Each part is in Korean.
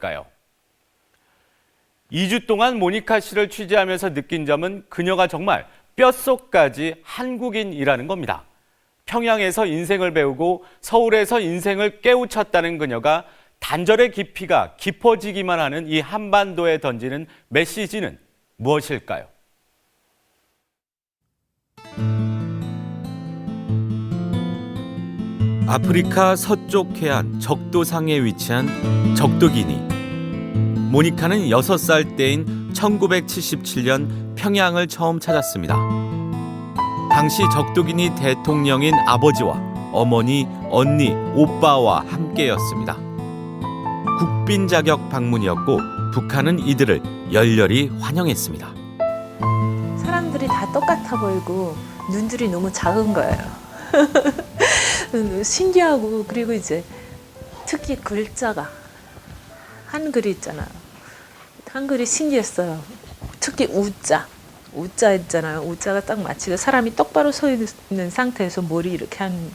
무엇일까요? 2주 동안 모니카 씨를 취재하면서 느낀 점은 그녀가 정말 뼛속까지 한국인이라는 겁니다. 평양에서 인생을 배우고 서울에서 인생을 깨우쳤다는 그녀가 단절의 깊이가 깊어지기만 하는 이 한반도에 던지는 메시지는 무엇일까요? 아프리카 서쪽 해안 적도상에 위치한 적도기니. 모니카는 6살 때인 1977년 평양을 처음 찾았습니다. 당시 적도기니 대통령인 아버지와 어머니, 언니, 오빠와 함께였습니다. 국빈 자격 방문이었고 북한은 이들을 열렬히 환영했습니다. 사람들이 다 똑같아 보이고 눈들이 너무 작은 거예요. 신기하고, 그리고 이제 특히 글자가 한글이 있잖아요. 한글이 신기했어요. 특히 우자 있잖아요. 우자가 딱 마치 사람이 똑바로 서 있는 상태에서 머리 이렇게 한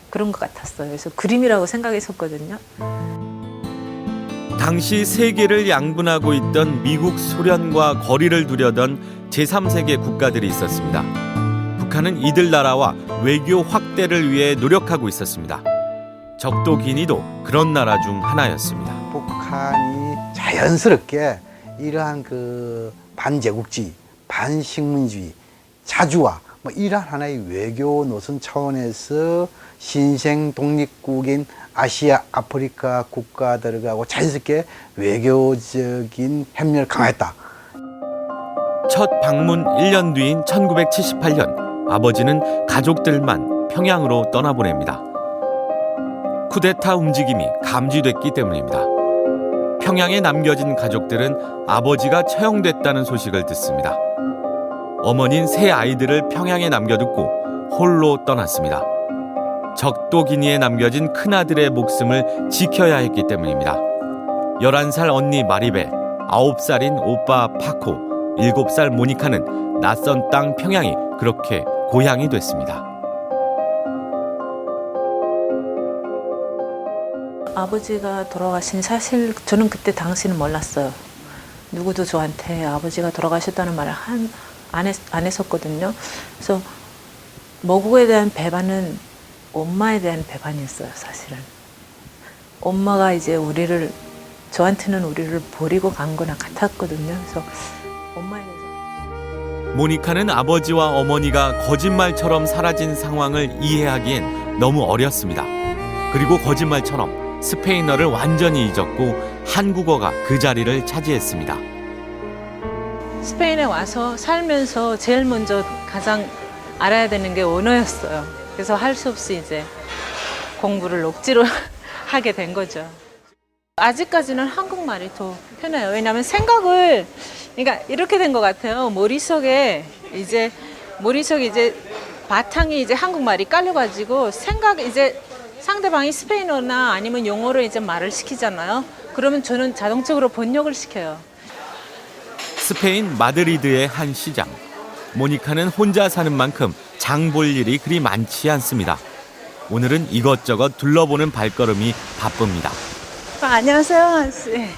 그런 것 같았어요. 그래서 그림이라고 생각했었거든요. 당시 세계를 양분하고 있던 미국, 소련과 거리를 두려던 제3세계 국가들이 있었습니다. 북한은 이들 나라와 외교 확대를 위해 노력하고 있었습니다. 적도 기니도 그런 나라 중 하나였습니다. 북한이 자연스럽게 이러한 그 반제국주의, 반식민주의, 자주화 이러한 하나의 외교 노선 차원에서 신생 독립국인 아시아, 아프리카 국가들하고 자연스럽게 외교적인 협력을 강화했다. 첫 방문 1년 뒤인 1978년 아버지는 가족들만 평양으로 떠나보냅니다. 쿠데타 움직임이 감지됐기 때문입니다. 평양에 남겨진 가족들은 아버지가 처형됐다는 소식을 듣습니다. 어머니는 세 아이들을 평양에 남겨두고 홀로 떠났습니다. 적도기니에 남겨진 큰아들의 목숨을 지켜야 했기 때문입니다. 11살 언니 마리벨, 9살인 오빠 파코, 7살 모니카는 낯선 땅 평양이 그렇게 고향이 됐습니다. 아버지가 돌아가신 사실 저는 그때 당시는 몰랐어요. 누구도 저한테 아버지가 돌아가셨다는 말을 안 했었거든요. 그래서 모국에 대한 배반은 엄마에 대한 배반이었어요, 사실은. 엄마가 이제 저한테는 우리를 버리고 간 거나 같았거든요. 그래서 엄마에 대해서. 모니카는 아버지와 어머니가 거짓말처럼 사라진 상황을 이해하기엔 너무 어렸습니다. 그리고 거짓말처럼 스페인어를 완전히 잊었고 한국어가 그 자리를 차지했습니다. 스페인에 와서 살면서 제일 먼저 가장 알아야 되는 게 언어였어요. 그래서 할 수 없이 이제 공부를 억지로 하게 된 거죠. 아직까지는 한국말이 더 편해요. 왜냐하면 그러니까 이렇게 된 것 같아요. 머릿속에 이제 바탕이 이제 한국말이 깔려가지고 이제 상대방이 스페인어나 아니면 영어로 이제 말을 시키잖아요. 그러면 저는 자동적으로 번역을 시켜요. 스페인 마드리드의 한 시장. 모니카는 혼자 사는 만큼 장 볼 일이 그리 많지 않습니다. 오늘은 이것저것 둘러보는 발걸음이 바쁩니다. 안녕하세요, 아저씨.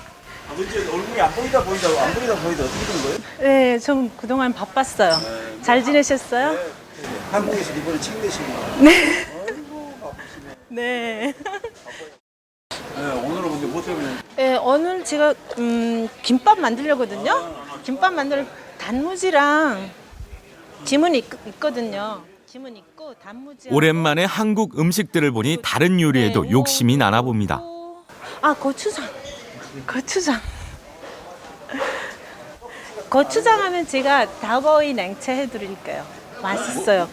아버지 얼굴이 안 보이다 어떻게 된 거예요? 네, 좀 그동안 바빴어요. 잘 지내셨어요? 네. 한국에서 이번에 책 내신 거. 네. 아이고 바쁘시네. 네. 네, 오늘은 근데 뭐 때문에? 네, 오늘 제가 김밥 만들려거든요. 김밥 만들 단무지랑 김은 있거든요. 김은 있고 단무지. 오랜만에 한국 음식들을 보니 다른 요리에도 욕심이 나나 봅니다. 고추장. 고추장 하면 제가 닭어이 냉채 해드릴게요. 맛있어요.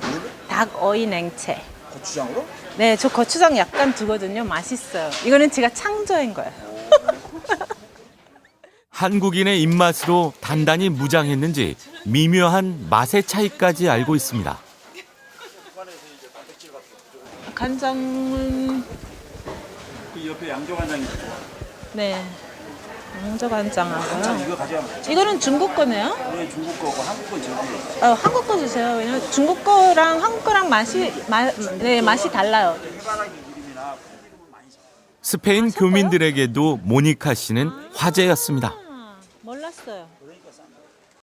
닭어이 냉채. 고추장으로? 네, 저 고추장 약간 두거든요. 맛있어요. 이거는 제가 창조한 거예요. 한국인의 입맛으로 단단히 무장했는지 미묘한 맛의 차이까지 알고 있습니다. 간장은 그 옆에 양조간장이 있죠. 네, 양조간장하고요. 이거 가져가면 이거는 중국 거네요. 네, 중국 거고 한국 건 저기. 한국 거 주세요. 왜냐면 중국 거랑 한국 거랑 맛이 달라요. 스페인 교민들에게도 모니카 씨는 화제였습니다. 몰랐어요.